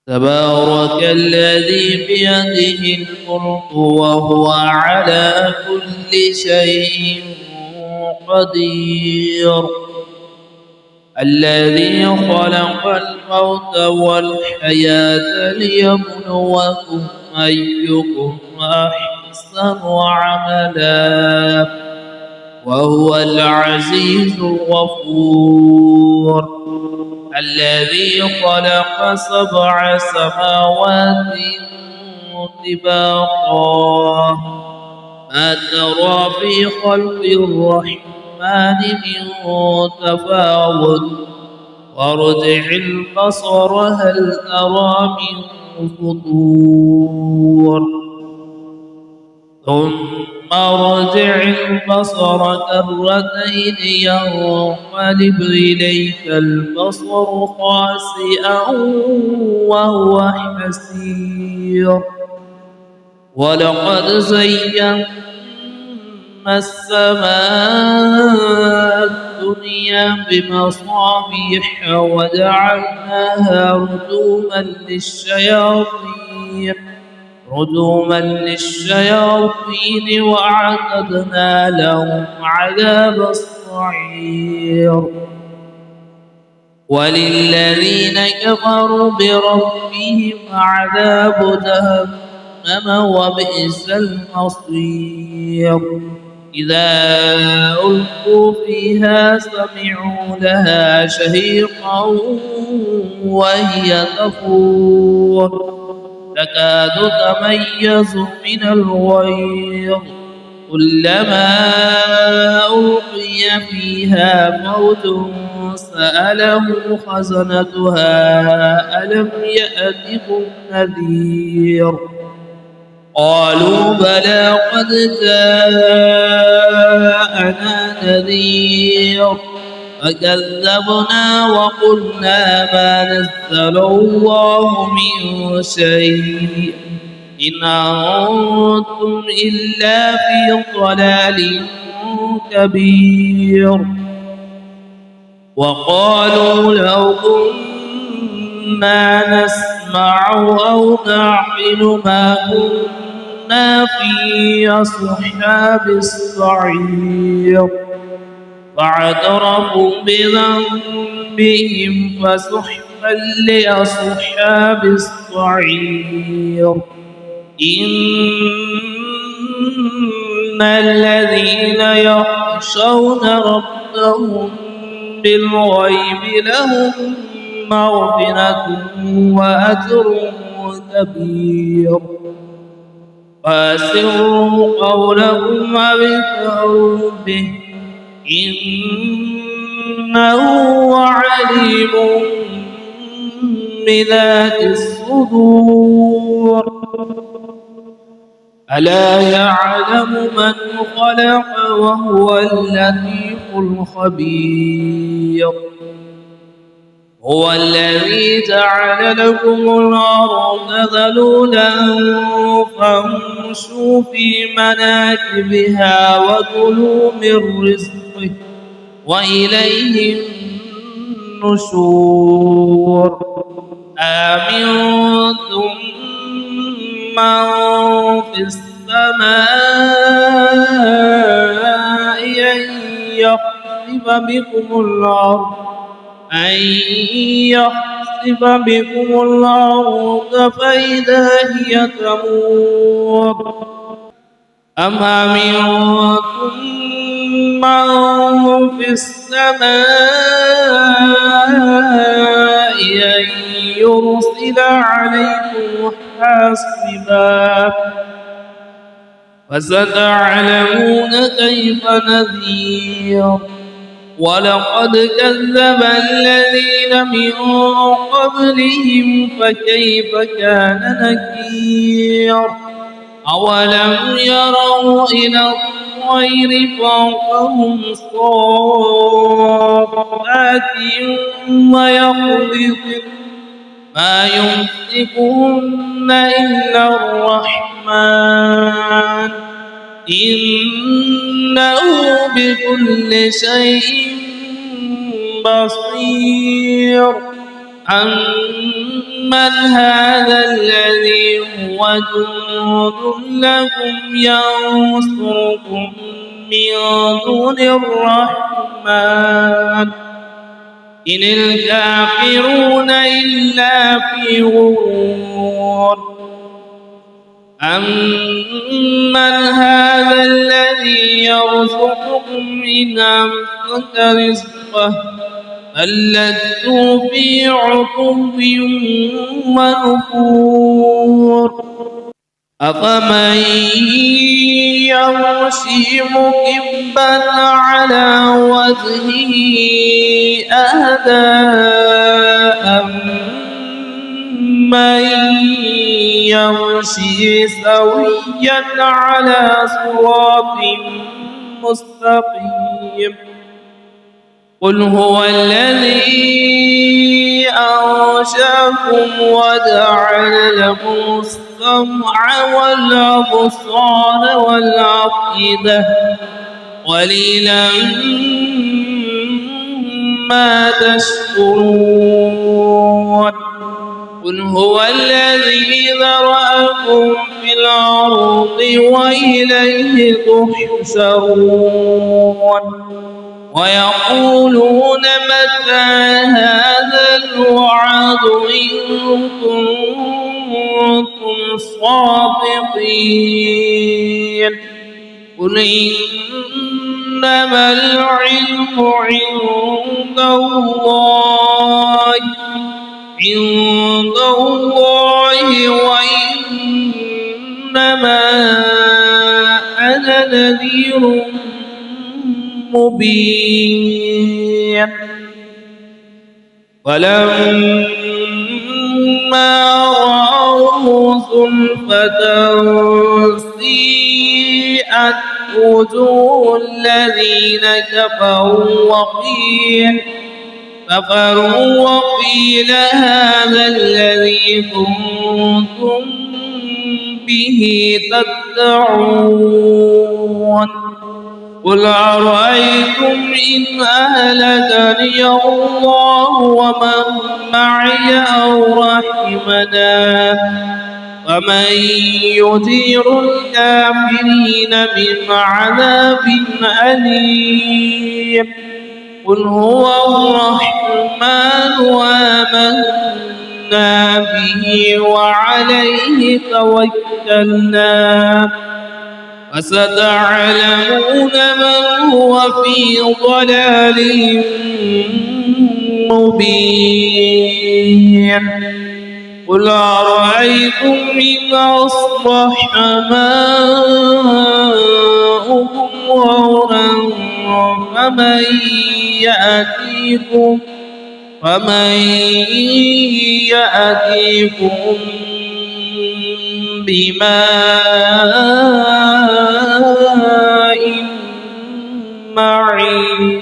تبارك الذي بيده الملك وهو على كل شيء قدير الذي خلق الموت والحياة ليبلوكم أيكم أحسن عملا وهو العزيز الغفور الذي خلق 7 سماوات طباقا ما ترى في خلق الرحمن من تفاوت وارجع البصر هل ترى من فطور ثم ارجع البصر كرتين ينقلب إليك البصر خاسئا وهو حسير ولقد زينا السماء الدنيا بمصابيح وجعلناها رجوما للشياطين وأعتدنا لهم عذاب الصعير وللذين كفروا بربهم عذاب جهنم وبئس المصير إذا ألقوا فيها سمعوا لها شهيقا وهي تفور تكاد تميز من الغيظ كلما ألقي فيها فوج سألهم خزنتها ألم يأتكم نذير قالوا بلى قد جاءنا نذير فكذبنا وقلنا ما نزل الله من شيء إن أنتم إلا في ضلال كبير وقالوا لو كنا نسمع أو نعقل ما كنا في أصحاب السعير فاعترفوا بذنبهم فسحقا لأصحاب السعير إن الذين يخشون ربهم بالغيب لهم مغفرة وأجر كبير فأسروا قولكم أو اجهروا به إنه عليم بذات الصدور ألا يعلم من خلق وهو اللطيف الخبير هو الذي جعل لكم الأرض ذلولا فامشوا في مناكبها وكلوا من رزقه وإليه النشور آمنتم من في السماء أن يخسف بكم الأرض فإذا هي تمور أم أمنتم من في السماء أن يرسل عليكم حاصبا فستعلمون كيف نذير ولقد كذب الذين من قبلهم فكيف كان نكير أولم يروا إلى الطير فوقهم صافات ويقبضن ما يمسكهن إلا الرحمن إنه بكل شيء بصير أمن هذا الذي هو جند لكم ينصركم من دون الرحمن إن الكافرون إلا في غرور أمن هذا الذي يرزقكم إن أمسك رزقه بل لجوا في عتو ونفور أفمن يمشي مكبا على وجهه أهدى أمن يمشي سويا على صراط مستقيم قل هو الذي أنشأكم وجعل لكم السمع والأبصار والأفئدة قليلا ما تشكرون قل هو الذي ذرأكم في الأرض وإليه تحشرون ويقولون متى هذا الوعد إن كنتم صادقين قل إنما العلم عند الله وإنما أنا نذير مبين ولما رأوه زلفة سيئت وجوه الذين كفروا وقيل هذا الذي كنتم به تدعون قل أرأيتم إن أهلكني الله ومن معي أو رحمنا ومن يجير الكافرين من عذاب أليم قل هو الرحمن آمنا به وعليه توكلنا فستعلمون من هو في ضلال مبين قل أرأيتم إن أصبح ماؤكم غورا فمن يأتيكم بماء معين